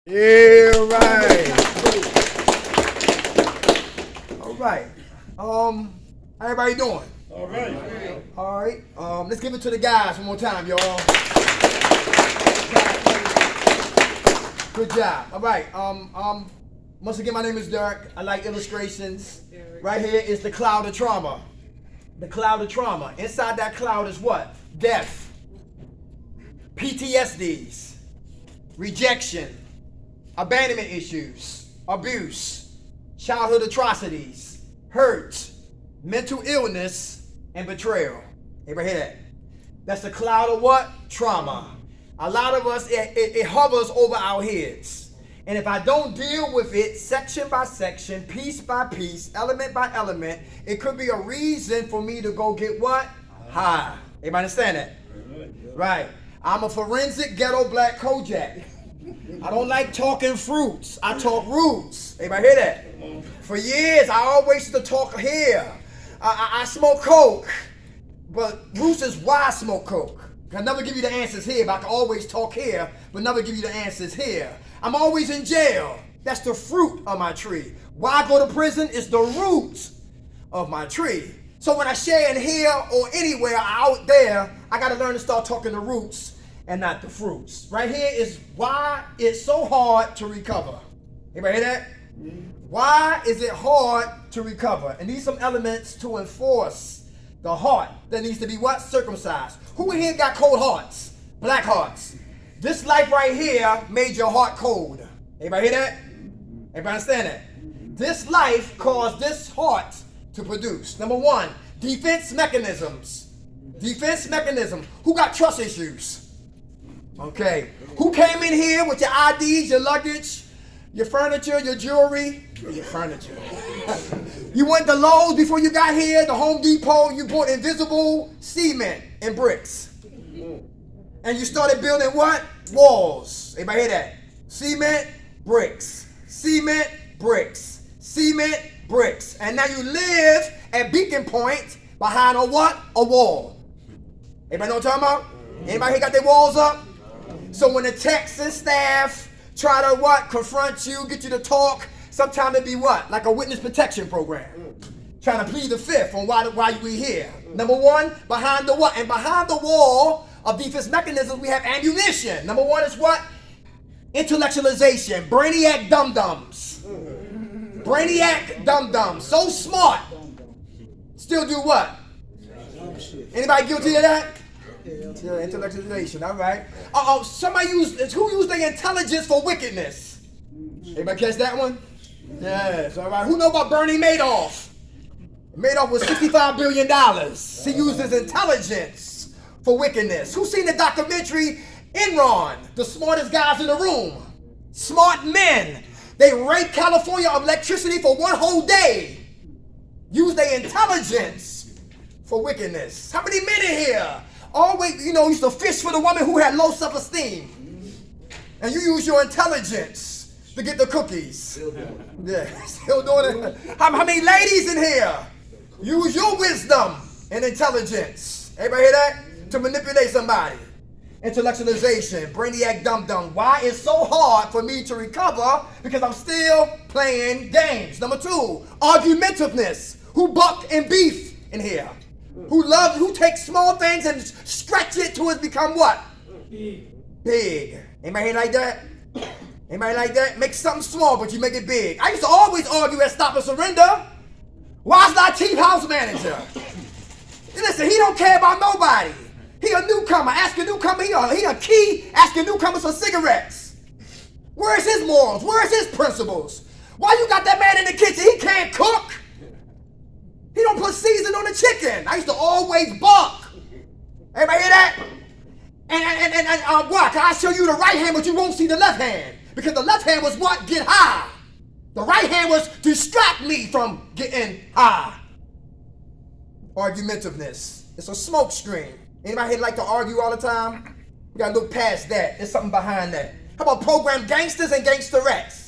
Yeah, right. All right. How everybody doing? All right. All right. Let's give it to the guys one more time, y'all. Good job. All right. Once again, my name is Derek. I like illustrations. Right here is the cloud of trauma. The cloud of trauma. Inside that cloud is what? Death, PTSDs, rejection, abandonment issues, abuse, childhood atrocities, hurt, mental illness, and betrayal. Everybody hear that? That's the cloud of what? Trauma. A lot of us, it hovers over our heads. And if I don't deal with it section by section, piece by piece, element by element, it could be a reason for me to go get what? High. Everybody understand that? Right. I'm a forensic ghetto black Kojak. I don't like talking fruits. I talk roots. Everybody hear that? For years, I always used to talk here. I smoke coke. But roots is why I smoke coke. I never give you the answers here, but I can always talk here, but never give you the answers here. I'm always in jail. That's the fruit of my tree. Why I go to prison is the root of my tree. So when I share in here or anywhere out there, I got to learn to start talking the roots and not the fruits. Right here is why it's so hard to recover. Anybody hear that? Why is it hard to recover? And these some elements to enforce the heart that needs to be what? Circumcised. Who in here got cold hearts? Black hearts. This life right here made your heart cold. Everybody hear that? Everybody understand that? This life caused this heart to produce. Number one, defense mechanisms. Defense mechanism. Who got trust issues? Okay. Who came in here with your IDs, your luggage, your furniture, your jewelry? Your furniture. You went to Lowe's before you got here, the Home Depot, you bought invisible cement and bricks. And you started building what? Walls. Everybody hear that? Cement, bricks. Cement, bricks. Cement, bricks. And now you live at Beacon Point behind a what? A wall. Everybody know what I'm talking about? Anybody here got their walls up? So when the Texas staff try to what? Confront you, get you to talk, sometimes it be what? Like a witness protection program. Trying to plead the fifth on why we here. Number one, behind the what? And behind the wall of defense mechanisms, we have ammunition. Number one is what? Intellectualization. Brainiac dum-dums. Brainiac dum-dums. So smart. Still do what? Anybody guilty of that? Yeah, intellectualization. All right. Somebody who used their intelligence for wickedness? Anybody catch that one? Yes. All right. Who know about Bernie Madoff? Madoff was $65 billion. He used his intelligence for wickedness. Who seen the documentary Enron? The smartest guys in the room. Smart men. They raped California of electricity for one whole day. Use their intelligence for wickedness. How many men in here always, used to fish for the woman who had low self-esteem? And you use your intelligence to get the cookies. Still doing it. Yeah, still doing it. How many ladies in here use your wisdom and intelligence? Everybody hear that? To manipulate somebody. Intellectualization, brainiac dum-dum. Why it's so hard for me to recover? Because I'm still playing games. Number two, argumentiveness. Who buck and beef in here? Who takes small things and stretch it till it become what? Big. Anybody here like that? Anybody like that? Make something small, but you make it big. I used to always argue at Stop and Surrender. Why's our chief house manager? Listen, he don't care about nobody. He a newcomer. Ask a newcomer. He a key. Asking newcomers for cigarettes. Where's his morals? Where's his principles? Why you got that man in the kitchen? He can't cook. He don't put season on the chicken. I used to always buck. Everybody hear that? And what? Can I show you the right hand, but you won't see the left hand? Because the left hand was what? Get high. The right hand was distract me from getting high. Argumentiveness. It's a smoke screen. Anybody here like to argue all the time? We gotta look past that. There's something behind that. How about program gangsters and gangsterettes?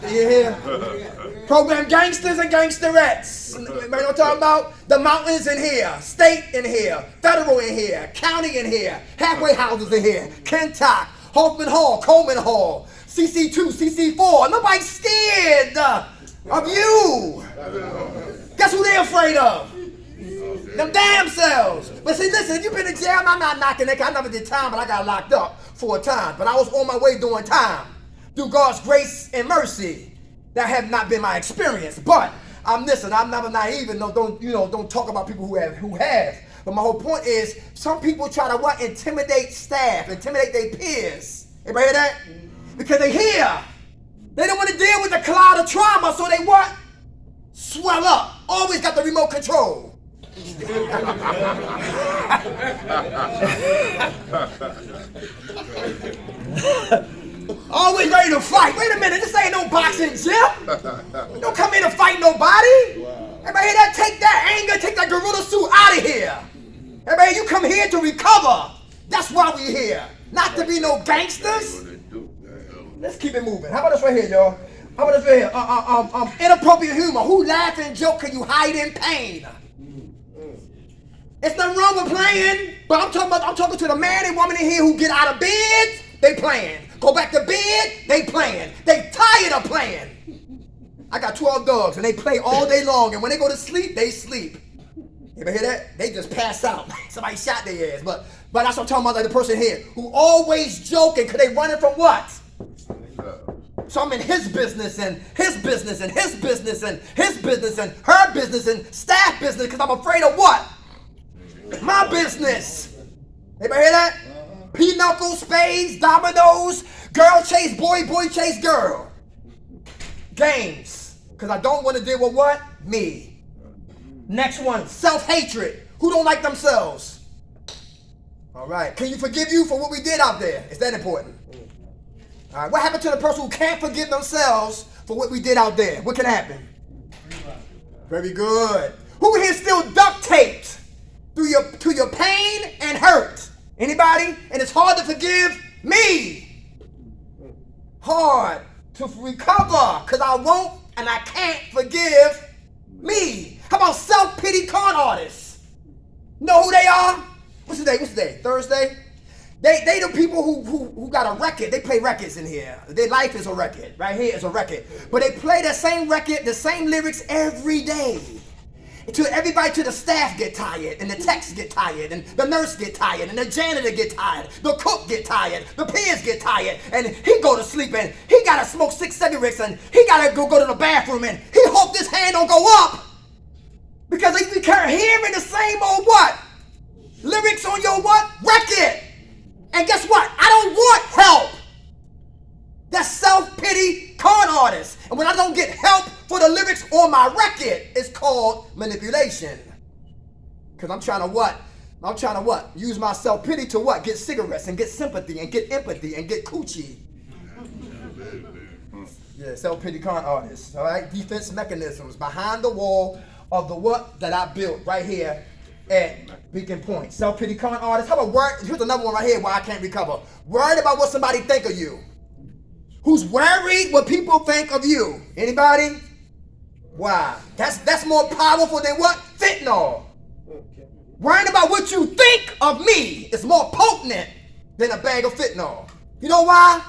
You hear? Program gangsters and gangsterettes. You know what I'm talking about? The mountains in here, state in here, federal in here, county in here, halfway houses in here, Kentuck, Hoffman Hall, Coleman Hall, CC2, CC4. Nobody's scared of you. Guess who they're afraid of? Them damn selves. But see, listen, if you've been in jail, I'm not knocking that. I never did time, but I got locked up for a time. But I was on my way doing time through God's grace and mercy. That have not been my experience. But I'm never naive, and don't talk about people who have. But my whole point is, some people try to what? Intimidate staff, intimidate their peers. Everybody hear that? Because they hear. They don't want to deal with the cloud of trauma, so they what? Swell up. Always got the remote control. Always ready to fight. Wait a minute, this ain't no boxing gym. Don't come in to fight nobody. Everybody hear that? Take that anger, take that gorilla suit out of here. Everybody, you come here to recover. That's why we here. Not to be no gangsters. Let's keep it moving. How about this right here, y'all? How about this right here? Inappropriate humor. Who laugh and joke can you hide in pain? It's nothing wrong with playing, but I'm talking to the man and woman in here who get out of bed, they playing. Go back to bed, they playing. They tired of playing. I got 12 dogs and they play all day long, and when they go to sleep, they sleep. You ever hear that? They just pass out. Somebody shot their ass. But that's what I'm talking about, like the person here who always joking because they running from what? So I'm in his business and his business and his business and his business and her business and staff business because I'm afraid of what? My business. Anybody hear that? Pinochle, spades, dominoes, girl chase boy, boy chase girl. Games. Because I don't want to deal with what? Me. Next one, self-hatred. Who don't like themselves? All right. Can you forgive you for what we did out there? Is that important? All right. What happened to the person who can't forgive themselves for what we did out there? What can happen? Very good. Who here still duct taped to your pain and hurt? Anybody? And it's hard to forgive me. Hard to recover because I won't and I can't forgive me. How about self-pity con artists? Know who they are? What's the day? Thursday? They the people who got a record. They play records in here. Their life is a record. Right here is a record. But they play the same record, the same lyrics every day. Everybody to the staff get tired, and the techs get tired, and the nurse get tired, and the janitor get tired, the cook get tired, the peers get tired, and he go to sleep, and he gotta smoke 6 cigarettes, and he gotta go to the bathroom, and he hope this hand don't go up. Because we can't hearing the same old what? Lyrics on your what? Record. And guess what? I don't want help. That's self-pity con artists. And when I don't get help for the lyrics on my record, it's called manipulation. Because I'm trying to what? I'm trying to what? Use my self-pity to what? Get cigarettes and get sympathy and get empathy and get coochie. Yeah, self-pity con artists. All right? Defense mechanisms behind the wall of the what that I built right here at Beacon Point. Self-pity con artists. How about worried? Here's another one right here where I can't recover. Worried about what somebody think of you. Who's worried what people think of you? Anybody? Why? That's more powerful than what? Fentanyl. Worrying about what you think of me is more potent than a bag of fentanyl. You know why?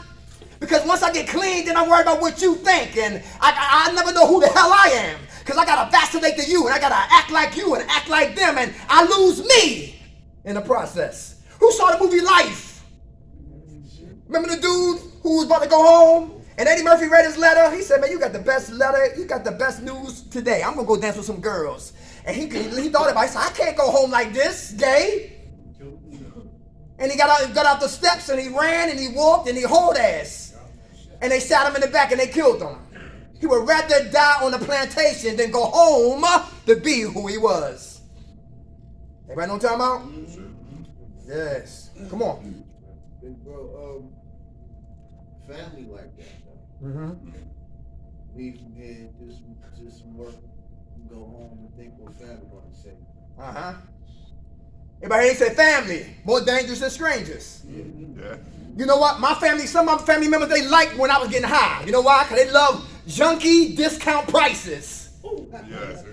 Because once I get clean, then I worry about what you think, and I never know who the hell I am. Because I gotta vacillate to you, and I gotta act like you and act like them, and I lose me in the process. Who saw the movie Life? Remember the dude who was about to go home? And Eddie Murphy read his letter. He said, man, you got the best letter. You got the best news today. I'm going to go dance with some girls. And he thought about it. He said, I can't go home like this, gay. And he got out the steps, and he ran, and he walked, and he hauled ass. And they shot him in the back, and they killed him. He would rather die on the plantation than go home to be who he was. Everybody know what I'm talking about? Yes. Come on. Bro, family like that, though. Mm-hmm. Leave from here, do some work, and go home and think what family gonna say. Uh-huh. Everybody ain't say family, more dangerous than strangers. Yeah. You know what? Some of my family members, they liked when I was getting high. You know why? Because they love junkie discount prices. Yes.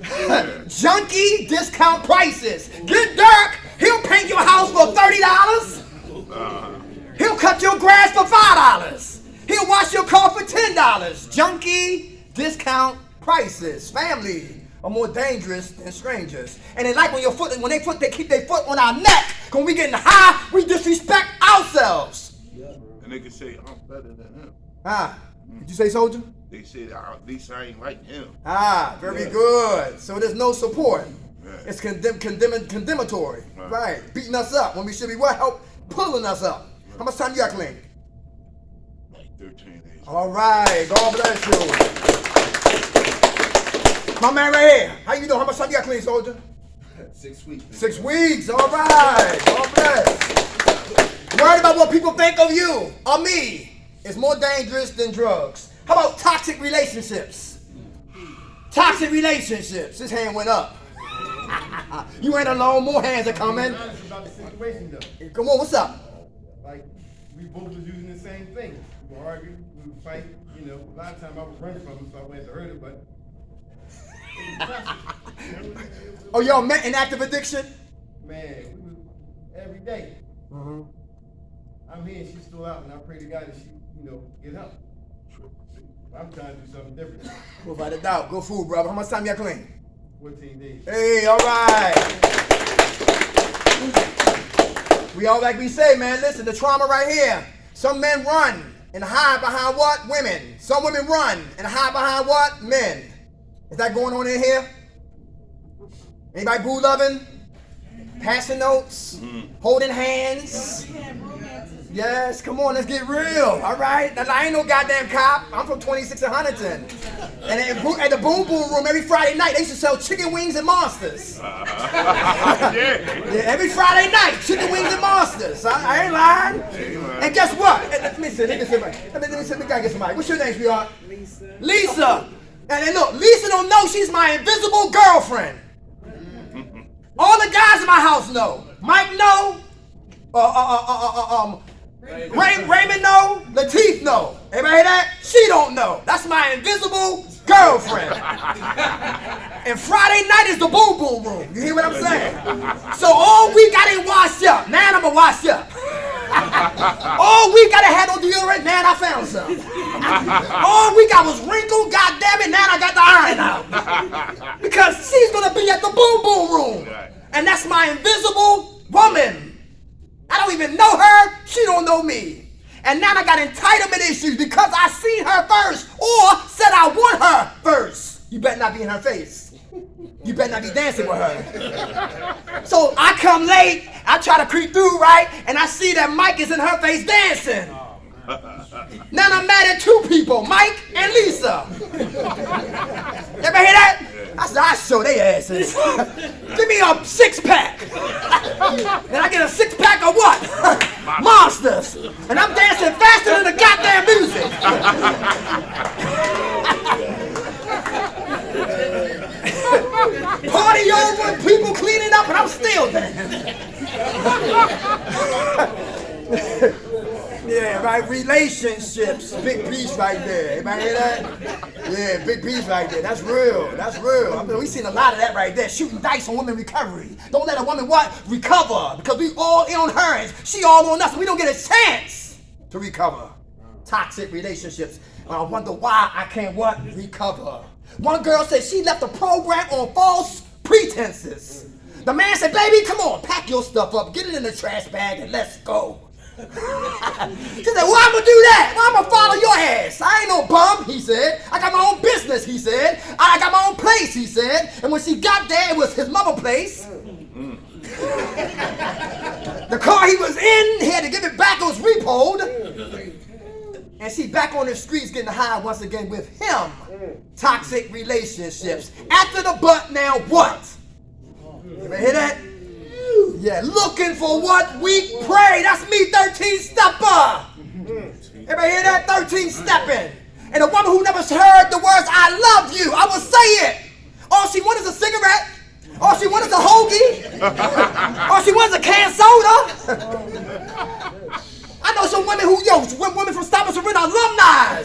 Junkie discount prices. Get Dirk, he'll paint your house for $30. He'll cut your grass for $5. He'll wash your car for $10. Junkie discount prices. Family are more dangerous than strangers. And they like when they keep their foot on our neck. When we getting high, we disrespect ourselves. And they can say, I'm better than him. Did you say, soldier? They said, at least I ain't like him. Very good. So there's no support. Yeah. It's condemnatory. Right. Beating us up when we should be help pulling us up. How much time you got, Clean? Like 13 days. All right. God bless you. My man right here. How you doing? How much time you got, Clean, soldier? 6 weeks. 6 weeks. All right. God bless. Worried about what people think of you or me is more dangerous than drugs. How about toxic relationships? Toxic relationships. His hand went up. You ain't alone. More hands are coming. Honest about the situation though. Come on. What's up? Like we both was using the same thing. We would argue, we would fight. You know, a lot of times I would run from him, so I went to hurt him. But Oh, y'all met in active addiction? man, we was every day. I'm here and she's still out, and I pray to God that she, get help. I'm trying to do something different. Without a doubt. Good food, brother. How much time you got, Clean? 14 days. Hey, all right. We all like we say, man. Listen, the trauma right here. Some men run and hide behind what? Women. Some women run and hide behind what? Men. Is that going on in here? Anybody boo loving? Passing notes? Holding hands? Yes, come on, let's get real. All right? Now, I ain't no goddamn cop. I'm from 26 in Huntington. And at the Boom Boom Room every Friday night, they used to sell chicken wings and monsters. Yeah, every Friday night, chicken wings and monsters. I ain't lying. And guess what? Let me see. Let me gotta get somebody. What's your name, sweetheart? Lisa. And look, Lisa don't know she's my invisible girlfriend. All the guys in my house know. Mike know. Raymond know. Lateef know. Everybody hear that? She don't know. That's my invisible girlfriend. And Friday night is the Boom Boom Room. You hear what I'm saying? So all week I didn't wash up. Now I'm gonna wash up. All week I done had no deodorant. Now I found some. All week I was wrinkled. God damn it. Now I got the iron out. Because she's gonna be at the Boom Boom Room. And that's my invisible woman. I don't even know her. She don't know me. And now I got entitlement issues because I seen her first or said I want her first. You better not be in her face. You better not be dancing with her. So I come late, I try to creep through, right? And I see that Mike is in her face dancing. Now I'm mad at two people, Mike and Lisa. Everybody hear that? I said, I'll show they asses. Give me a 6-pack. And I get a 6-pack of what? Monsters. And I'm dancing faster than the goddamn music. Party over, people cleaning up, and I'm still dancing. Yeah, right. Relationships, big piece right there. Everybody hear that? Yeah, big piece right there. That's real. That's real. I mean, we seen a lot of that right there. Shooting dice on women recovery. Don't let a woman what? Recover. Because we all on her and she all on us. And we don't get a chance to recover. Toxic relationships. I wonder why I can't what? Recover. One girl said she left the program on false pretenses. The man said, baby, come on, pack your stuff up, get it in the trash bag, and let's go. She said, well, I'm going to do that. Well, I'm going to follow your ass. I ain't no bum, he said. I got my own business, he said. I got my own place, he said. And when she got there, it was his mother's place. The car he was in, he had to give it back. It was repoed. And she back on the streets getting high once again with him. Toxic relationships. After the butt, now what? You ever hear that? Yeah, looking for what? Weak prey. That's me, 13-stepper. Everybody hear that? 13-stepping. And a woman who never heard the words, I love you, I will say it. All she wants is a cigarette. All she wants is a hoagie. All she wants is a canned soda. I know some women women from Stop and Surrender, alumni.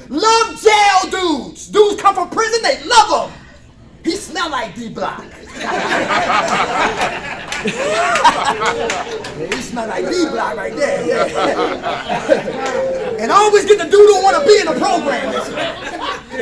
Love jail dudes. Dudes come from prison, they love them. He smell like D-Block. Yeah, he smell like D-Block right there. Yeah. And I always get the dude who don't want to be in the program.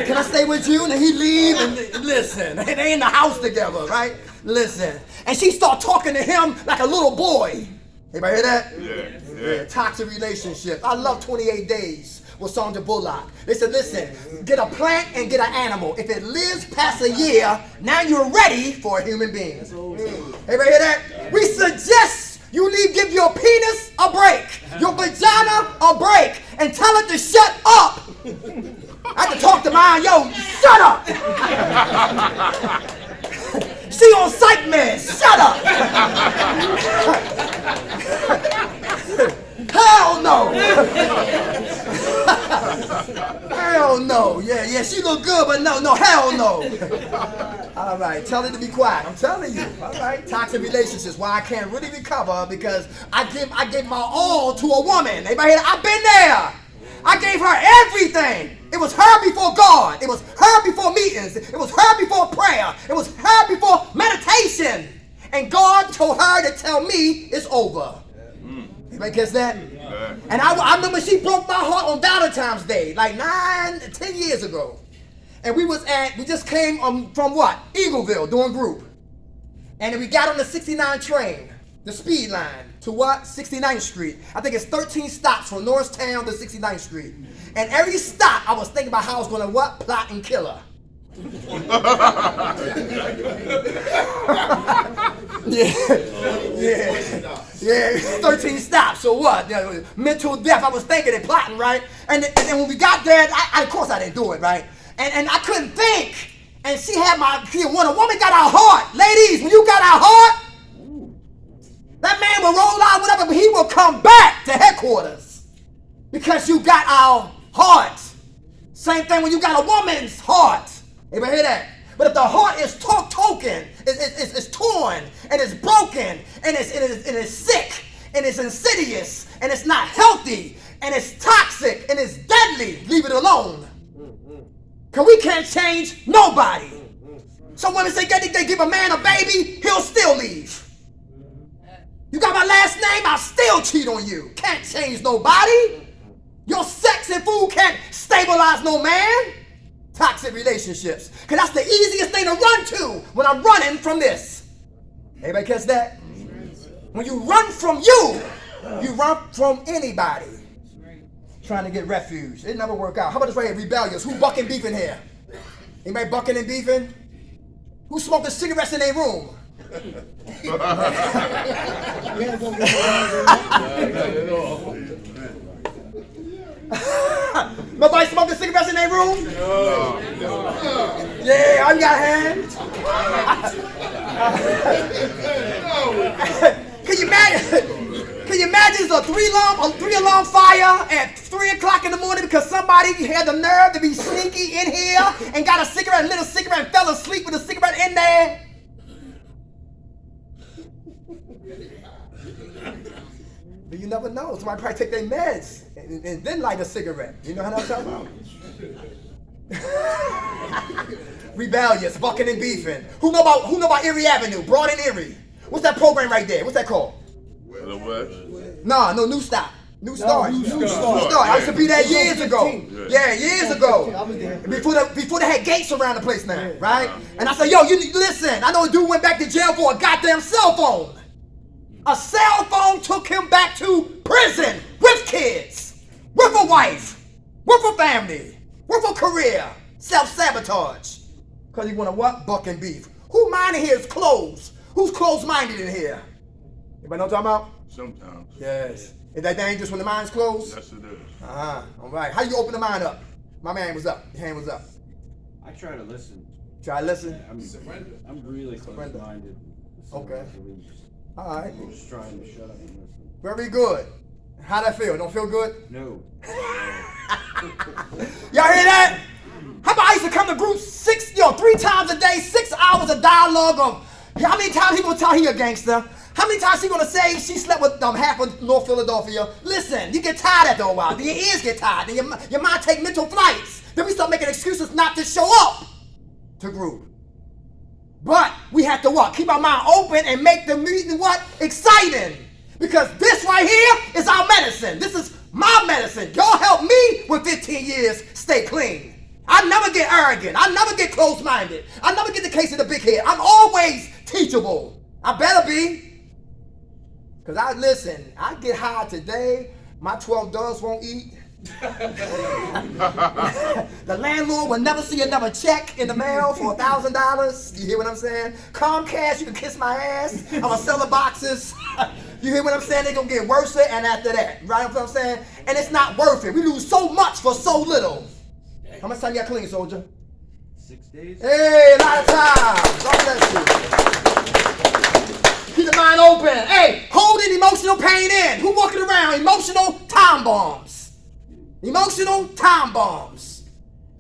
Can I stay with you? And then he leave and listen. And they in the house together, right? Listen. And she start talking to him like a little boy. Anybody hear that? Yeah. Toxic relationships. I love 28 Days with Sandra Bullock. They said, listen, get a plant and get an animal. If it lives past a year, now you're ready for a human being. Everybody hear that? We suggest you give your penis a break, your vagina a break, and tell it to shut up. I had to talk to mine, yo, shut up. She on psych man, shut up. Hell no. Hell no. Yeah, she look good, but no, hell no. All right, tell her to be quiet. I'm telling you. All right, toxic relationships. Why I can't really recover because I give my all to a woman. Everybody hear that? I've been there. I gave her everything. It was her before God. It was her before meetings. It was her before prayer. It was her before meditation. And God told her to tell me it's over. Anybody catch that? Yeah. And I remember she broke my heart on Valentine's Day, like 10 years ago. And we just came from what? Eagleville, doing group. And then we got on the 69 train, the speed line, to what? 69th Street. I think it's 13 stops from Norristown to 69th Street. And every stop, I was thinking about how I was going to what? Plot and kill her. Yeah, 13 stops. So what? Mental death. I was thinking and plotting, right? And then when we got there, of course I didn't do it, right? And I couldn't think. And when a woman got our heart, ladies, when you got our heart, that man will roll out, whatever, but he will come back to headquarters because you got our heart. Same thing when you got a woman's heart. Anybody hear that? But if the heart is it's torn and it's broken and it's sick and it's insidious and it's not healthy and it's toxic and it's deadly, leave it alone. Because we can't change nobody. Some women say they give a man a baby, he'll still leave. You got my last name, I'll still cheat on you. Can't change nobody. Your sex and food can't stabilize no man. Toxic relationships. Because that's the easiest thing to run to when I'm running from this. Everybody catch that? When you run from you run from anybody. Trying to get refuge. It never work out. How about this right here? Rebellious. Who bucking beefing here? Anybody bucking and beefing? Who smoking cigarettes in their room? Nobody smoking cigarettes in their room? No. Yeah, all you got hands. Can you imagine it's a three alarm fire at 3 o'clock in the morning because somebody had the nerve to be sneaky in here and got a cigarette, lit a cigarette, and fell asleep with a cigarette in there? But you never know. Somebody probably take their meds and then light a cigarette. You know how I'm talking about? Rebellious, bucking and beefing. Who know about Erie Avenue, Broad and Erie? What's that program right there? What's that called? The West? No, New Stop. New Start. New Start. I used to be there years ago. Yeah, years ago. Before they had gates around the place now, right? And I said, yo, you listen. I know a dude went back to jail for a goddamn cell phone. A cell phone took him back to prison with kids, with a wife, with a family, with a career. Self-sabotage. Because he want to what? Buck and beef. Who mind in here is closed? Who's closed-minded in here? Anybody know what I'm talking about? Sometimes. Yes. Is that dangerous when the mind's closed? Yes, it is. All right. How you open the mind up? My man was up. Your hand was up. I try to listen. Try to listen? I'm really close-minded. Okay. All right. I'm just trying to shut up and listen. Very good. How'd that feel? Don't feel good? No. Y'all hear that? How about I used to come to groups 3 times a day, 6 hours of dialogue of how many times he gonna tell he a gangster? How many times he gonna say she slept with half of North Philadelphia? Listen, you get tired after a while. Then your ears get tired. Then your mind take mental flights. Then we start making excuses not to show up to group. But we have to what? Keep our mind open and make the meeting what? Exciting. Because this right here is our medicine. This is My medicine. Y'all help me with 15 years stay clean. I never get arrogant. I never get closed-minded. I never get the case of the big head. I'm always teachable. I better be. Because I get high today. My 12 dogs won't eat. The landlord will never see another check in the mail for $1,000. You hear what I'm saying? Comcast, you can kiss my ass. I'm gonna sell the boxes. You hear what I'm saying? They're gonna get worse and after that. Right? What I'm saying? And it's not worth it. We lose so much for so little. How much time you got clean, soldier? 6 days. Hey, a lot of time. God bless you. Keep the mind open. Hey, holding emotional pain in. Who walking around? Emotional time bombs. Emotional time bombs.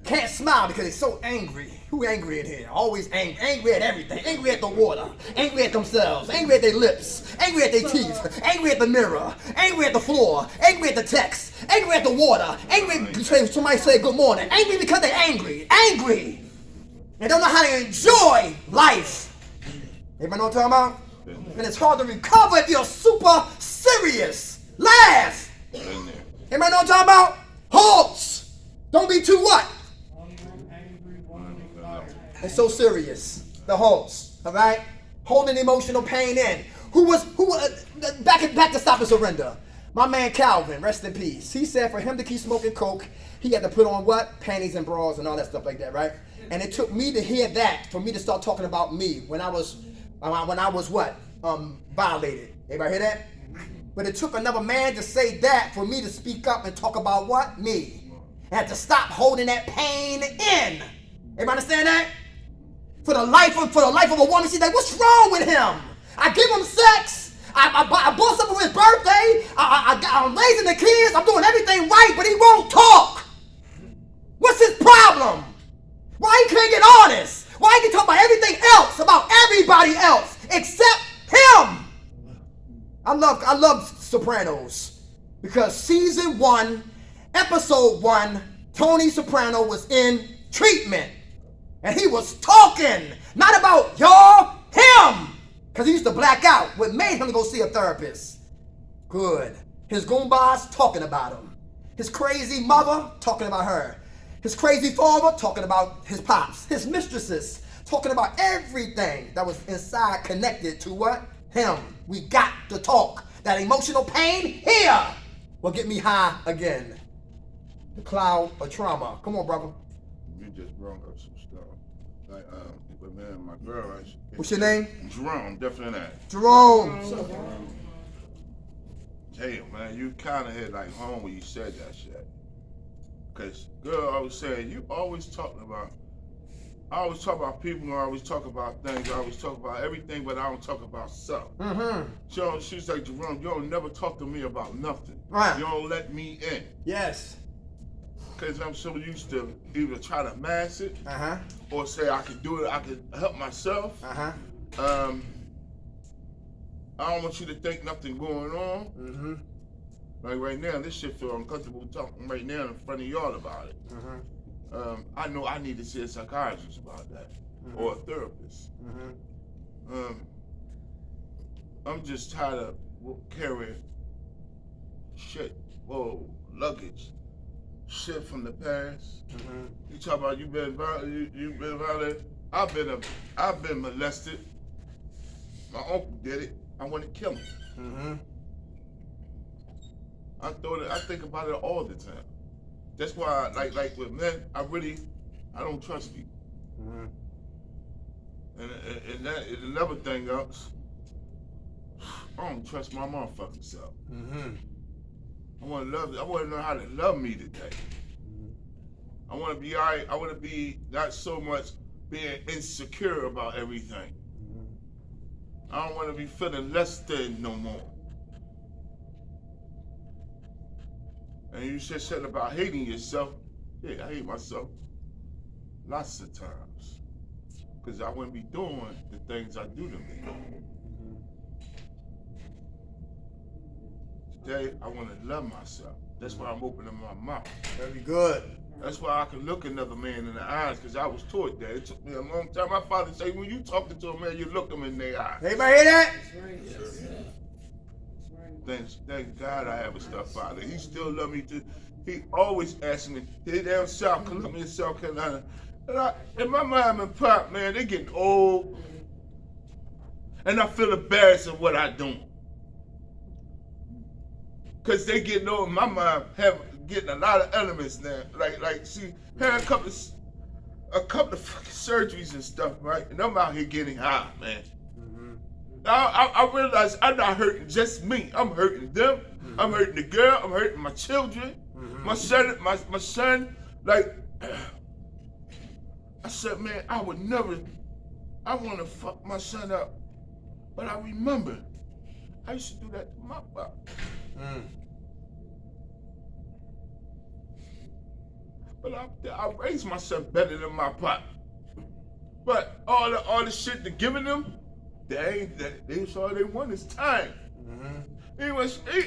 Can't smile because they're so angry. Who angry in here? Always angry. Angry at everything. Angry at the water. Angry at themselves. Angry at their lips. Angry at their teeth. Angry at the mirror. Angry at the floor. Angry at the text. Angry at the water. Angry because somebody say good morning. Angry because they're angry. Angry. They don't know how to enjoy life. Everybody know what I'm talking about? And it's hard to recover if you're super serious. Laugh. Everybody know what I'm talking about? Halts. Don't be too what? It's so serious. The halts. All right? Holding emotional pain in. Back to Stop and Surrender. My man Calvin, rest in peace. He said for him to keep smoking coke, he had to put on what? Panties and bras and all that stuff like that, right? And it took me to hear that for me to start talking about me when I was what? Violated. Everybody hear that? But it took another man to say that for me to speak up and talk about what? Me. I had to stop holding that pain in. Everybody understand that? For the life of a woman, she's like, what's wrong with him? I give him sex. I bought something for his birthday. I'm raising the kids. I'm doing everything right, but he won't talk. What's his problem? Why he can't get honest? Why he can talk about everything else, about everybody else, except him? I love Sopranos because season 1, episode 1, Tony Soprano was in treatment. And he was talking, not about y'all, him. Because he used to black out. What made him go see a therapist? Good. His goombas talking about him. His crazy mother talking about her. His crazy father talking about his pops. His mistresses talking about everything that was inside connected to what? Him. We got to talk. That emotional pain here will get me high again. The cloud of trauma. Come on, brother. You just brought up some stuff. Like, but man, my girl, what's your name? Jerome, definitely that. Jerome. Damn, man, you kind of hit like home when you said that shit. Cause girl, I was saying, you always talking about. I always talk about people. I always talk about things. I always talk about everything, but I don't talk about self. Mm-hmm. So she's like, Jerome, you don't never talk to me about nothing. Right. You don't let me in. Yes. Because I'm so used to either try to mask it, or say I can do it, I can help myself. I don't want you to think nothing going on. Mm-hmm. Like right now, this shit feel uncomfortable talking right now in front of y'all about it. I know I need to see a psychiatrist about that, or a therapist. I'm just tired of carrying shit, luggage. Shit from the past. You talk about you've been violated. I've been molested. My uncle did it. I want to kill him. I think about it all the time. That's why, like with men, I don't trust people. And another thing else, I don't trust my motherfucking self. I want to love. I want to know how to love me today. I want to be alright. I want to be not so much being insecure about everything. I don't want to be feeling less than no more. And you said something about hating yourself. Yeah, I hate myself lots of times because I wouldn't be doing the things I do to me. Today, I want to love myself. That's why I'm opening my mouth. Very good. That's why I can look another man in the eyes, because I was taught that. It took me a long time. My father said, when you talking to a man, you look him in their eyes. Everybody hear that? That's right. Yes. That's right. Thank God I have a stepfather. He still love me too. He always asks me, they down South Columbia, South Carolina. And my mom and pop, man, they getting old. And I feel embarrassed of what I do. Cause they getting old. My mom getting a lot of elements now. Like she had a couple of fucking surgeries and stuff, right? And I'm out here getting high, man. I realize I'm not hurting just me. I'm hurting them. I'm hurting the girl. I'm hurting my children. My son, like, I said, man, I want to fuck my son up. But I remember, I used to do that to my pop. But I raised myself better than my pop. But all the shit they're giving them, that's all they want is time. He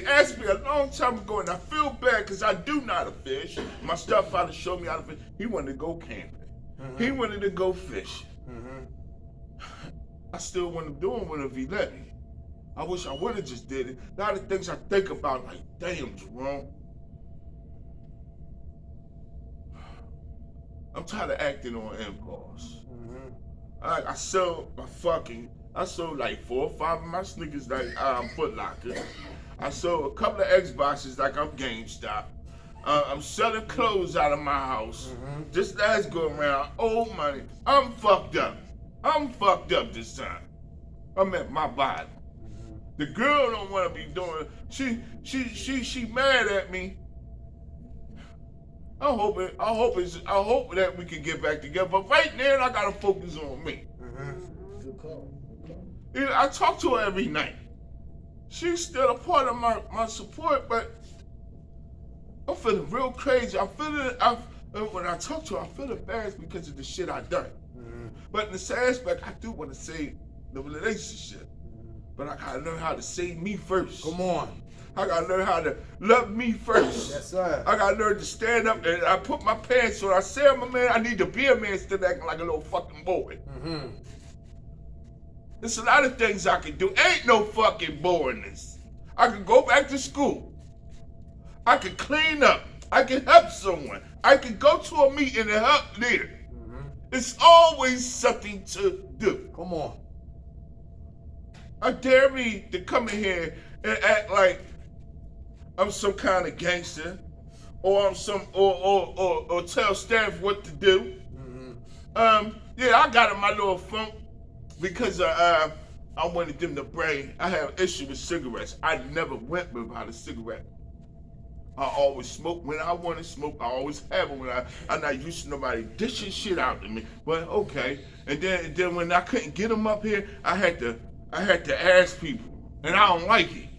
asked me a long time ago, and I feel bad because I do know how to fish. My stepfather showed me how to fish. He wanted to go camping. He wanted to go fishing. I still want to do it if he let me. I wish I would have just did it. A lot of things I think about, like, damn, Jerome. I'm tired of acting on impulse. I sold like 4 or 5 of my sneakers like Foot Locker. I sold a couple of Xboxes like I'm GameStop. I'm selling clothes out of my house. Just last go around, old money. I'm fucked up. I'm fucked up this time. I'm at my body. The girl don't want to be doing. She mad at me. I hope that we can get back together. But right now, I gotta focus on me. Good call. I talk to her every night. She's still a part of my support, but I'm feeling real crazy. When I talk to her, I feel embarrassed because of the shit I done. But in the same aspect, I do want to save the relationship. But I gotta learn how to save me first. Come on. I gotta learn how to love me first. Yes, sir. I gotta learn to stand up and I put my pants on. I say I'm a man, I need to be a man instead of acting like a little fucking boy. There's a lot of things I can do. Ain't no fucking boringness. I can go back to school. I can clean up. I can help someone. I can go to a meeting and help there. It's always something to do. Come on. I dare me to come in here and act like I'm some kind of gangster, or I'm or tell staff what to do. Yeah, I got in my little funk because I wanted them to bring. I have issue with cigarettes. I never went without a cigarette. I always smoke when I want to smoke. I always have them when I'm not used to nobody dishing shit out to me. But okay, and then when I couldn't get them up here, I had to ask people, and I don't like it.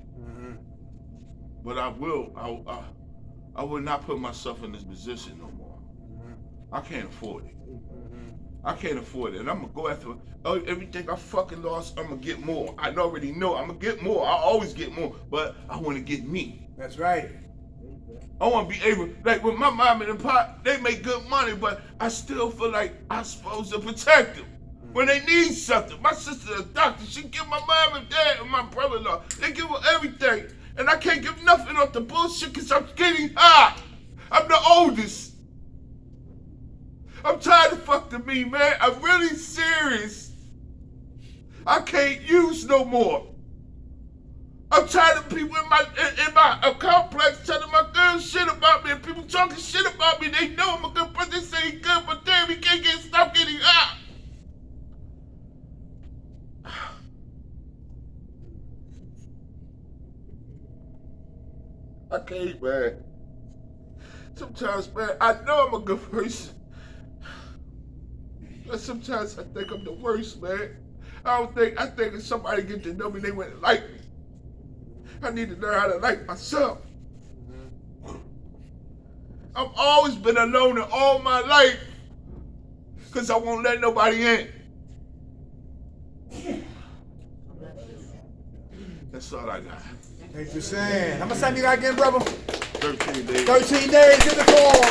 But I will not put myself in this position no more. I can't afford it. I can't afford it. And I'm gonna go after everything I fucking lost, I'm gonna get more. I already know I'm gonna get more. I always get more, but I wanna get me. That's right. I wanna be able, like with my mom and pop, they make good money, but I still feel like I'm supposed to protect them. When they need something. My sister's a doctor, she give my mom and dad and my brother-in-law, they give her everything. And I can't give nothing off the bullshit because I'm getting high. I'm the oldest. I'm tired of fucking me, man. I'm really serious. I can't use no more. I'm tired of people in my complex telling my girl shit about me and people talking shit about me. They know I'm a good person. They say he's good, but damn, he can't stop getting high. I can't, man. Sometimes, man, I know I'm a good person. But sometimes I think I'm the worst, man. I think if somebody get to know me, they wouldn't like me. I need to learn how to like myself. I've always been a loner all my life because I won't let nobody in. That's all I got. Thanks for saying. How much time you got again, brother? 13 days. 13 days in the call.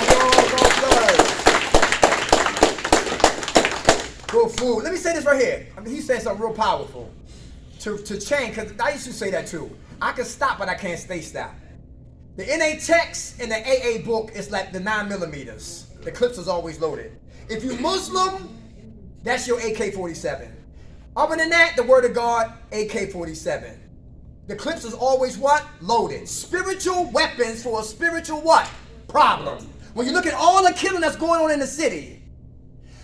Good food. Let me say this right here. I mean, he said something real powerful. To change, because I used to say that too. I can stop, but I can't stay stopped. The NA text in the AA book is like the 9mm. The clips is always loaded. If you Muslim, that's your AK-47. Other than that, the word of God, AK-47. The clips is always what? Loaded. Spiritual weapons for a spiritual what? Problem. When you look at all the killing that's going on in the city,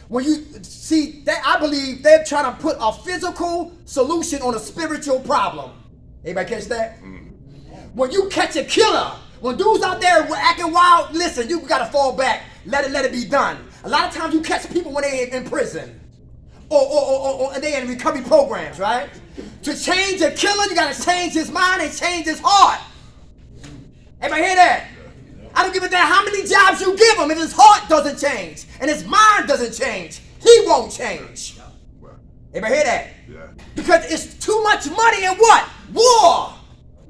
when you see that, I believe they're trying to put a physical solution on a spiritual problem. Anybody catch that? When you catch a killer, when dudes out there acting wild, listen, you gotta fall back. Let it be done. A lot of times you catch people when they're in prison. Or they in recovery programs, right? To change a killer, you gotta change his mind and change his heart. Everybody hear that? I don't give a damn how many jobs you give him. If his heart doesn't change and his mind doesn't change, he won't change. Everybody hear that? Yeah. Because it's too much money in what? War.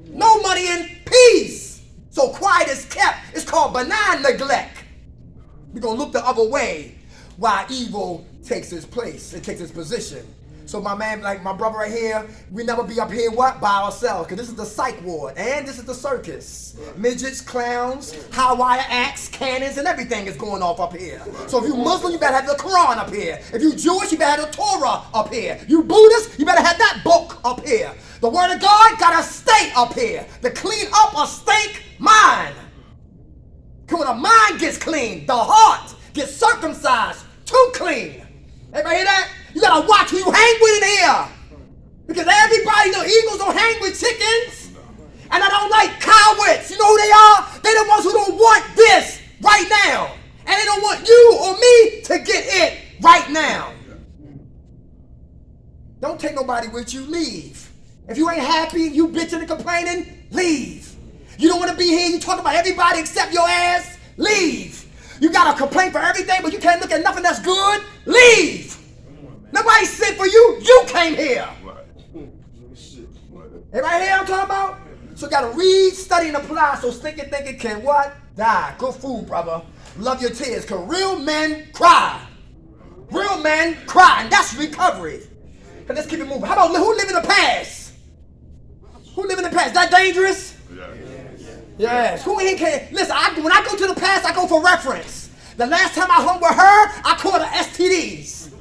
No money in peace. So quiet is kept. It's called benign neglect. We're gonna look the other way while evil takes its place. It takes its position. So my man, like my brother right here, we never be up here what? By ourselves. Because this is the psych ward. And this is the circus. Midgets, clowns, high wire acts, cannons, and everything is going off up here. So if you Muslim, you better have the Quran up here. If you Jewish, you better have the Torah up here. You Buddhist, you better have that book up here. The word of God gotta stay up here to clean up a stank mind. Because when a mind gets clean, the heart gets circumcised too clean. Everybody hear that? You gotta watch who you hang with in here. Because everybody, the Eagles don't hang with chickens. And I don't like cowards. You know who they are? They're the ones who don't want this right now. And they don't want you or me to get it right now. Don't take nobody with you. Leave. If you ain't happy, you bitching and complaining, leave. You don't want to be here, you talk about everybody except your ass, leave. You got to complain for everything, but you can't look at nothing that's good, leave. Nobody sent for you, you came here. Everybody hear what I'm talking about? So you got to read, study, and apply so stinking thinking can what? Die. Good food, brother. Love your tears, because real men cry. Real men cry, and that's recovery. But let's keep it moving. How about who live in the past? Who live in the past? Is that dangerous? Yes. Who ain't care? Listen, when I go to the past, I go for reference. The last time I hung with her, I caught her STDs.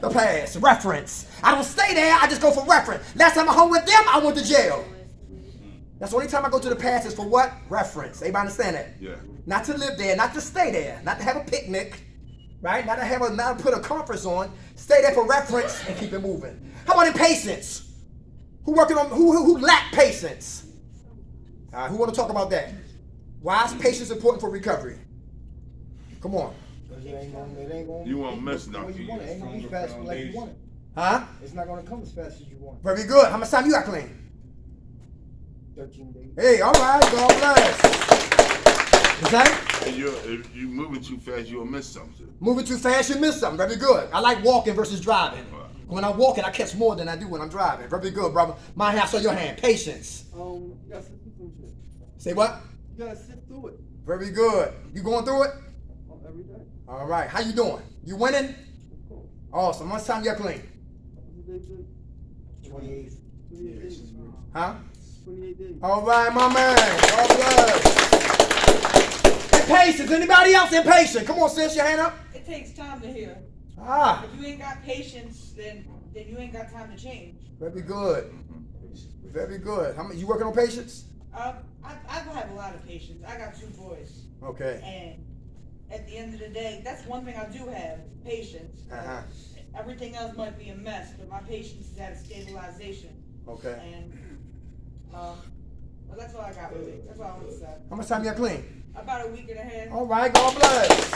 The past, reference. I don't stay there, I just go for reference. Last time I hung with them, I went to jail. That's the only time I go to the past is for what? Reference. Everybody understand that? Yeah. Not to live there, not to stay there, not to have a picnic, right? Not to put a conference on. Stay there for reference and keep it moving. How about impatience? Who lack patience? Who want to talk about that? Why is patience important for recovery? Come on. You won't miss It ain't nothing. gonna be fast like you want it. Huh? It's not gonna come as fast as you want. Very good. How much time you got clean? 13 days. Hey, all right. God bless. Is that? And if you moving too fast, you'll miss something. Moving too fast, you miss something. Very good. I like walking versus driving. When I'm walking, I catch more than I do when I'm driving. Very good, brother. My hand, I saw your hand. Patience. You gotta sit through it. Say what? You gotta sit through it. Very good. You going through it? Every day. All right. How you doing? You winning? Awesome. How much time you got clean? 28. 28 days. Huh? 28 days. All right, my man. God bless. Impatience. Anybody else impatient? Come on, sis, your hand up. It takes time to heal. Ah, If you ain't got patience, then you ain't got time to change. very good. Very good. How many, you working on patience? I have a lot of patience. I got 2 boys, Okay. and at the end of the day, that's one thing I do have: patience. Uh-huh. Everything else might be a mess, but my patience is at a stabilization. Okay. And well, that's all I got with it. That's all I want to say. How much time you got clean? About a week and a half. All right, God bless.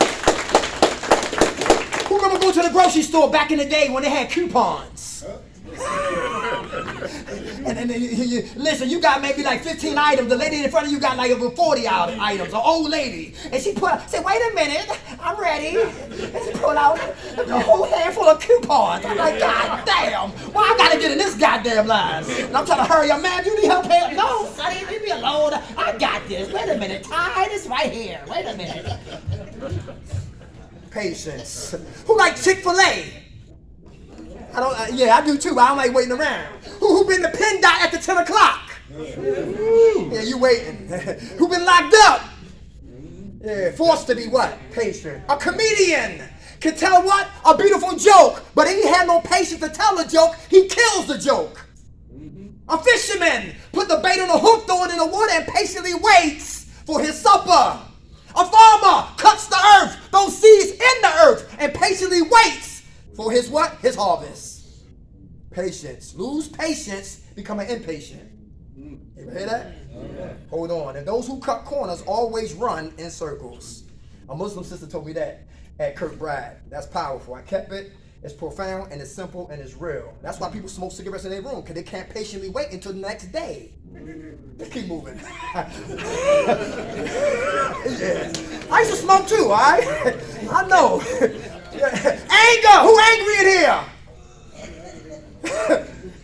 Who remember going to the grocery store back in the day when they had coupons? And listen, you got maybe like 15 items. The lady in front of you got like over 40 items. An old lady. And she said, wait a minute, I'm ready. And she pulled out a whole handful of coupons. I'm like, God damn, why I gotta get in this goddamn line? And I'm trying to hurry up, man, you need help here? No, sonny, leave me alone. I got this. Wait a minute, Tide is right here. Wait a minute. Patience. Who like Chick-fil-A? I don't. Yeah, I do too. I don't like waiting around. Who been the pin dot at the 10 o'clock? Yeah, you waiting. Who been locked up? Yeah, forced to be what? Patient. A comedian can tell what? A beautiful joke. But if he had no patience to tell a joke, he kills the joke. A fisherman put the bait on a hook, throw it in the water, and patiently waits for his supper. A farmer cuts the earth, throws seeds in the earth, and patiently waits for his what? His harvest. Patience. Lose patience, become an impatient. You ever hear that? Hold on. And those who cut corners always run in circles. A Muslim sister told me that at Kirkbride. That's powerful. I kept it. It's profound and it's simple and it's real. That's why people smoke cigarettes in their room, because they can't patiently wait until the next day. Let's keep moving. Yeah. I used to smoke too, all right? I know. Anger. Who angry in here?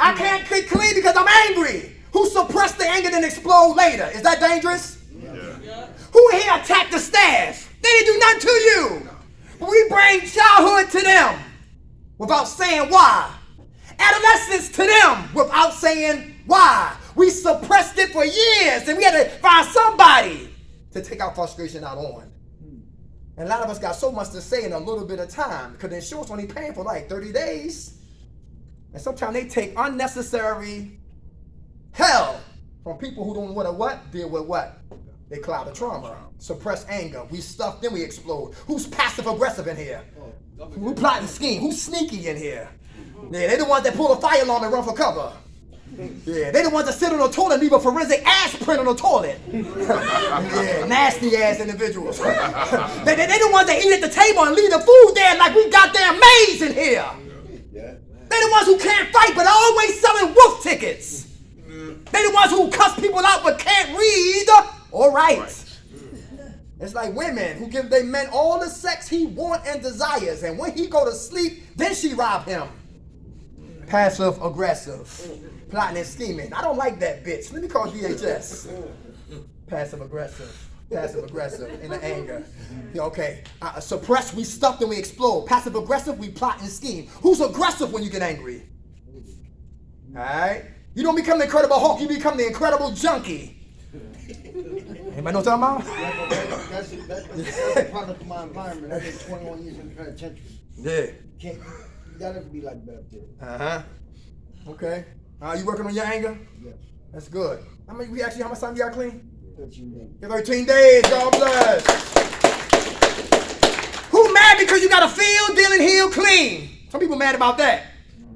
I can't get clean because I'm angry. Who suppressed the anger then explode later? Is that dangerous? Yeah. Who in here attacked the staff? They didn't do nothing to you. We bring childhood to them without saying why. Adolescence to them without saying why. We suppressed it for years and we had to find somebody to take our frustration out on. And a lot of us got so much to say in a little bit of time because the insurance only paying for like 30 days. And sometimes they take unnecessary hell from people who don't want to what? Deal with what? They cloud the trauma. Suppress anger. We stuff, then we explode. Who's passive aggressive in here? Who plotting scheme? Who's sneaky in here? Yeah, they the ones that pull a fire alarm and run for cover. Yeah, they the ones that sit on the toilet and leave a forensic ass print on the toilet. Yeah, nasty ass individuals. they the ones that eat at the table and leave the food there like we goddamn maids in here. They the ones who can't fight but always selling wolf tickets. They the ones who cuss people out but can't read or write. It's like women who give their men all the sex he want and desires, and when he go to sleep, then she rob him. Passive aggressive, plotting and scheming. I don't like that bitch. Let me call DHS. Passive aggressive, in the anger. Yeah, okay. Suppress, we stuff, then we explode. Passive aggressive, we plot and scheme. Who's aggressive when you get angry? All right. You don't become the Incredible Hulk, you become the Incredible Junkie. Anybody know what I'm talking about? That's a product of my environment. I did 21 years in the penitentiary. Yeah. You gotta be like that up there. Uh-huh. Okay. You working on your anger? Yes. That's good. How much time you got clean? 13 days. 13 days, God bless. Who mad because you gotta feel, deal, and heal clean? Some people mad about that.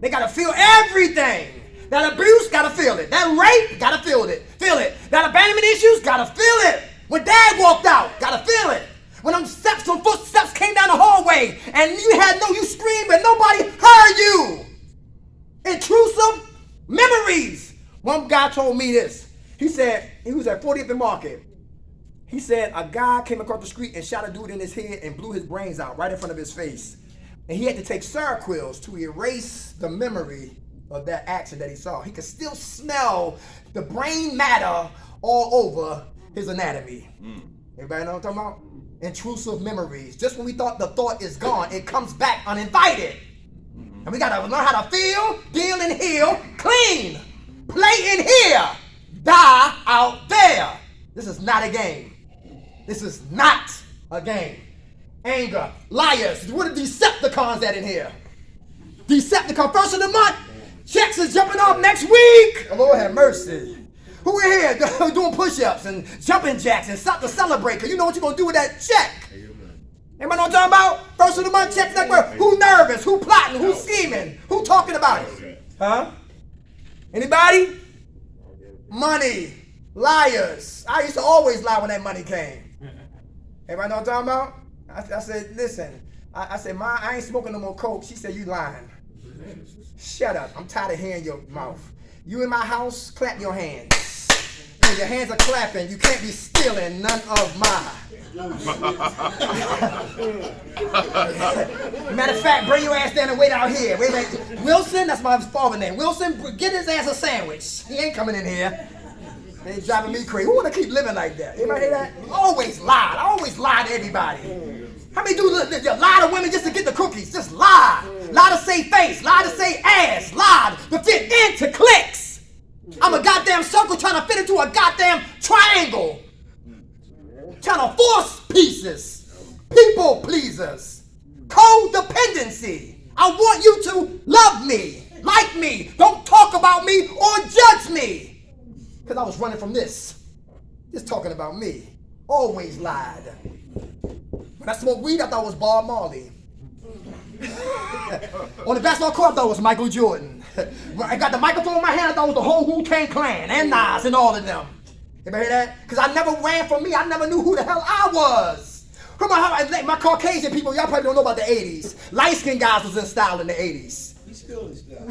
They gotta feel everything. That abuse, gotta feel it. That rape, gotta feel it. Feel it. That abandonment issues, gotta feel it. When dad walked out, gotta feel it. When them footsteps came down the hallway and you screamed and nobody heard you. Intrusive memories. One guy told me this. He said, he was at 40th and Market. He said a guy came across the street and shot a dude in his head and blew his brains out right in front of his face. And he had to take Seroquels to erase the memory of that action that he saw. He could still smell the brain matter all over his anatomy. Everybody know what I'm talking about? Intrusive memories. Just when we thought the thought is gone, it comes back uninvited. And we gotta learn how to feel, deal, and heal clean. Play in here, die out there. This is not a game. This is not a game. Anger, liars. What are Decepticons at in here? Decepticon, first of the month. Checks is jumping off next week. Oh, Lord have mercy. Who in here doing push-ups and jumping jacks and something to celebrate? Because you know what you're going to do with that check. Anybody know what I'm talking about? First of the month checks next week. Who nervous? Who plotting? Who scheming? Who talking about it? Huh? Anybody? Money. Liars. I used to always lie when that money came. Everybody know what I'm talking about? I said, listen. I said, Ma, I ain't smoking no more coke. She said, you lying. Shut up. I'm tired of hearing your mouth. You in my house, clap your hands. When your hands are clapping, you can't be stealing none of mine. Matter of fact, bring your ass down and wait out here. Wait a minute. Wilson, that's my father's name. Wilson, get his ass a sandwich. He ain't coming in here. They driving me crazy. Who want to keep living like that? Anybody hear that? Always lie. I always lie to everybody. How many do lie to women just to get the cookies? Just lie. Lie to save face. Lie to save ass. Lie to fit into clicks. I'm a goddamn circle trying to fit into a goddamn triangle. Trying to force pieces. People pleasers. Codependency. I want you to love me, like me. Don't talk about me or judge me. Because I was running from this. Just talking about me. Always lied. When I smoked weed, I thought it was Bob Marley. On the basketball court, I thought it was Michael Jordan. When I got the microphone in my hand, I thought it was the whole Wu-Tang Clan and Nas and all of them. Anybody hear that? Because I never ran from me. I never knew who the hell I was. Come on, my Caucasian people, y'all probably don't know about the 80s. Light-skinned guys was in style in the 80s. He's still in style.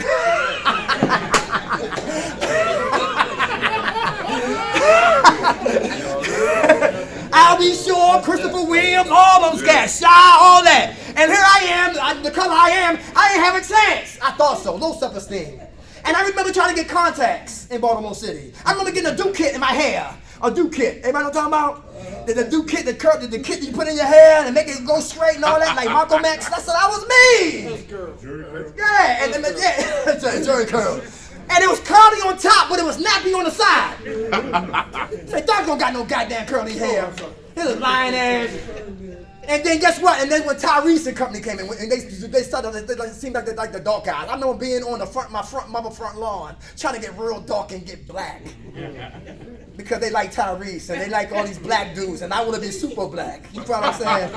I'll be sure, Christopher Williams, all those guys, Shy, all that. And here I am, the color I am, I ain't have a chance. I thought so, low self-esteem. And I remember trying to get contacts in Baltimore City. I remember getting a Duke kit in my hair. A Duke kit. Everybody know what I'm talking about? The Duke kit, the kit that you put in your hair and make it go straight and all that, like Malcolm X. That was me. Yeah, and then, yeah, Jerry curl. And it was curly on top, but it was nappy on the side. Say, dog don't got no goddamn curly hair. He was lying ass. And then guess what? And then when Tyrese and company came in, and they started, they seemed like the dark guys. I remember being on my front lawn, trying to get real dark and get black. Because they like Tyrese and they like all these black dudes, and I want to be super black. You feel what I'm saying?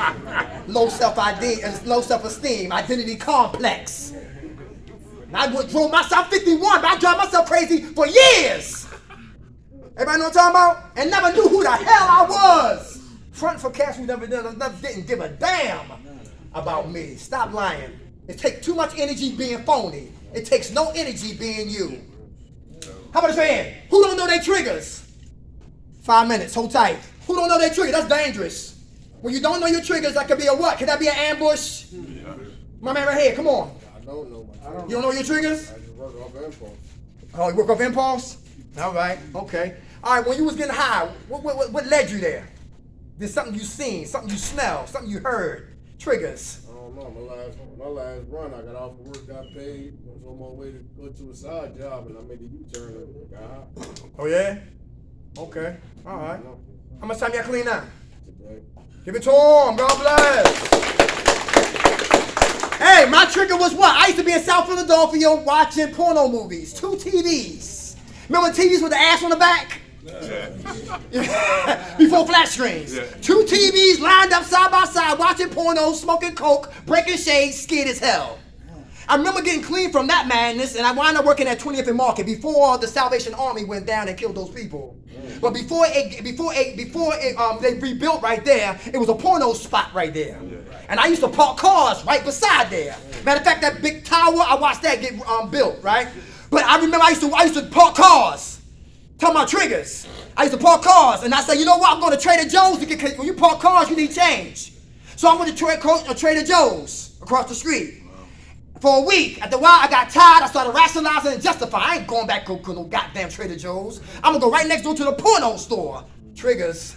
Low self-ID and low self-esteem, identity complex. And I drove myself 51, but I drove myself crazy for years. Everybody know what I'm talking about? And never knew who the hell I was. Front for cats who never didn't give a damn about me. Stop lying. It takes too much energy being phony. It takes no energy being you. How about a fan? Who don't know their triggers? 5 minutes, hold tight. Who don't know their triggers? That's dangerous. When you don't know your triggers, that could be a what? Could that be an ambush? Yeah. My man right here, come on. I don't know my triggers. You don't know your triggers? I just work off impulse. Oh, you work off impulse? All right, okay. All right, when you was getting high, what led you there? There's something you seen, something you smelled, something you heard. Triggers. I don't know. My last run, I got off of work, got paid, was on my way to go to a side job, and I made a U-turn and got high. Oh yeah? Okay. All right. How much time y'all clean now? Today. Give it to him. God bless. Hey, my trigger was what? I used to be in South Philadelphia watching porno movies. 2 TVs. Remember TVs with the ass on the back? Before flat screens. Yeah. 2 TVs lined up side by side, watching porno, smoking coke, breaking shades, scared as hell. I remember getting clean from that madness, and I wound up working at 20th and Market before the Salvation Army went down and killed those people. But before they rebuilt right there, it was a porno spot right there. And I used to park cars right beside there. Matter of fact, that big tower, I watched that get built, right? But I remember I used to park cars. Talking about triggers. I used to park cars, and I said, you know what? I'm going to Trader Joe's. When you park cars, you need change. So I went to Trader Joe's across the street. For a week. After a while, I got tired. I started rationalizing and justifying. I ain't going back to no goddamn Trader Joe's. I'm going to go right next door to the porno store. Triggers.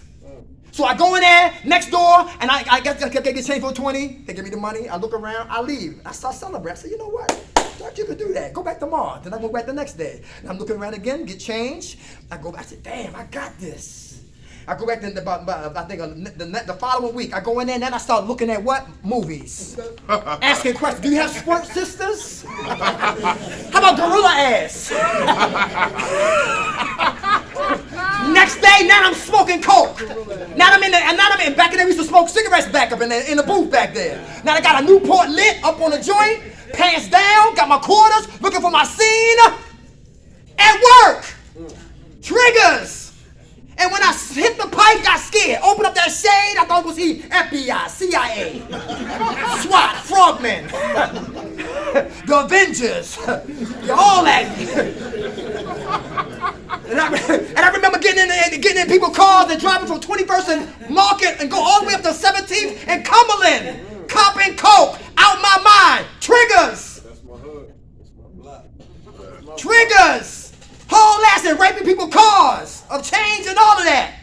So I go in there, next door, and I get change for 20. They give me the money. I look around. I leave. I start celebrating. I say, you know what? Thought you could do that. Go back tomorrow. Then I go back the next day. And I'm looking around again, get change. I go back. I said, damn, I got this. I go back the following week. I go in there and then I start looking at what? Movies. Asking questions. Do you have Squirt Sisters? How about Gorilla Ass? Next day, now I'm smoking coke. Now I'm in back in there. We used to smoke cigarettes back up in the booth back there. Now I got a Newport lit up on the joint, pants down, got my quarters, looking for my scene. At work. Triggers. And when I hit the pipe, got scared. Opened up that shade, I thought it was he. FBI, CIA, SWAT, Frogmen, the Avengers, all that. And I remember getting in people's cars and driving from 21st and Market and go all the way up to 17th and Cumberland, copping coke, out my mind. Triggers. That's my hood. That's my block. Triggers. Whole ass and raping people's cars of change and all of that.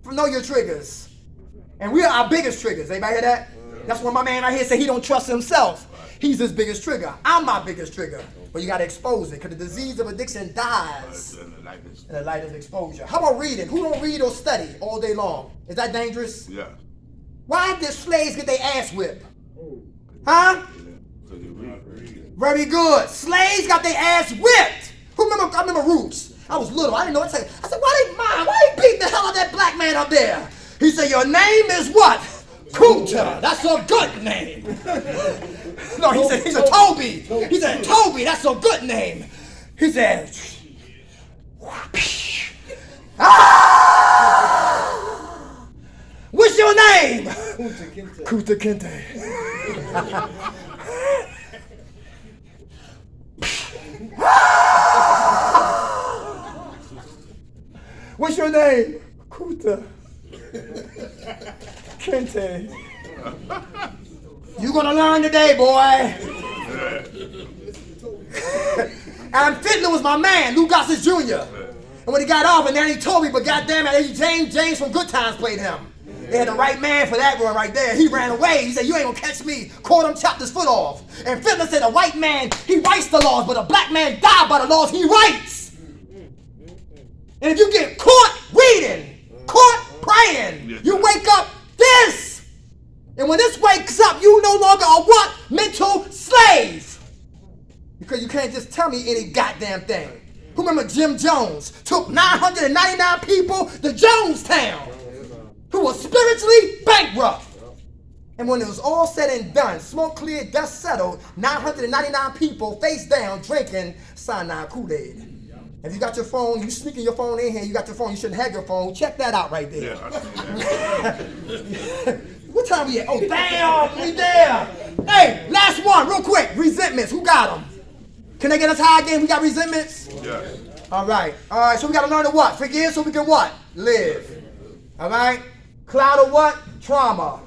Know your triggers. And we are our biggest triggers. Anybody hear that? That's why my man right here said he don't trust himself. He's his biggest trigger. I'm my biggest trigger. But you gotta expose it, because the disease of addiction dies in the light of exposure. How about reading? Who don't read or study all day long? Is that dangerous? Yeah. Why did slaves get their ass whipped? Huh? Very good. Slaves got their ass whipped. I remember Roots. I was little. I didn't know what to say. I said, why they beating the hell out of that black man up there? He said, your name is what? Kunta. That's a good name. No, he said Toby. He said, Toby, that's a good name. He said, ah! What's your name? Kunta Kinte. What's your name? Kunta Kinte. You gonna learn today, boy. And Fiddler was my man, Lou Gossett Jr. And when he got off, and then he told me, but goddamn it, James from Good Times played him. They had the right man for that one right there. He ran away. He said, you ain't gonna catch me. Caught him, chopped his foot off. And Fiddler said, a white man, he writes the laws, but a black man died by the laws he writes. And if you get caught reading, caught praying, you wake up this. And when this wakes up, you no longer are what? Mental slave. Because you can't just tell me any goddamn thing. Who remember Jim Jones took 999 people to Jonestown who were spiritually bankrupt. And when it was all said and done, smoke cleared, dust settled, 999 people face down drinking cyanide Kool-Aid. If you got your phone, you sneaking your phone in here, you got your phone, you shouldn't have your phone. Check that out right there. Yeah, I see that. What time we at? Oh, damn, we there. Hey, last one, real quick. Resentments, who got them? Can they get us high again? We got resentments? Yeah. All right, so we got to learn to what? Forgive so we can what? Live. All right? Cloud of what? Trauma.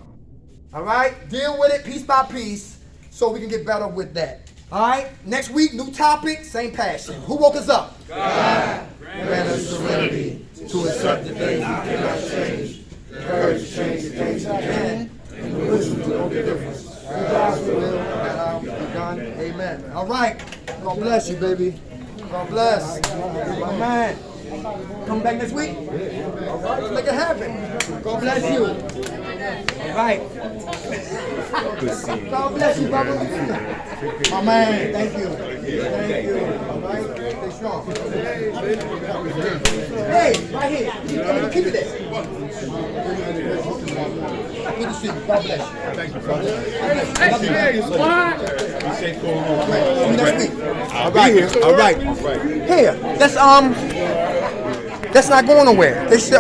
All right? Deal with it piece by piece so we can get better with that. All right? Next week, new topic, same passion. Who woke us up? God. Grant us serenity to accept the things we cannot change. Courage to change the things we can. And the wisdom to know the difference. God's will that our be done. Amen. All right. God bless you, baby. God bless. My man. Come back next week? All right, let's make it happen. God bless you. All right. God bless you, brother. My man, thank you. Thank you. All right, stay strong. Hey, right here. Keep it there. Good to see you. God bless you. Thank you, brother. Hey, squad. See you next week. All right. All right. Here. That's not going nowhere. This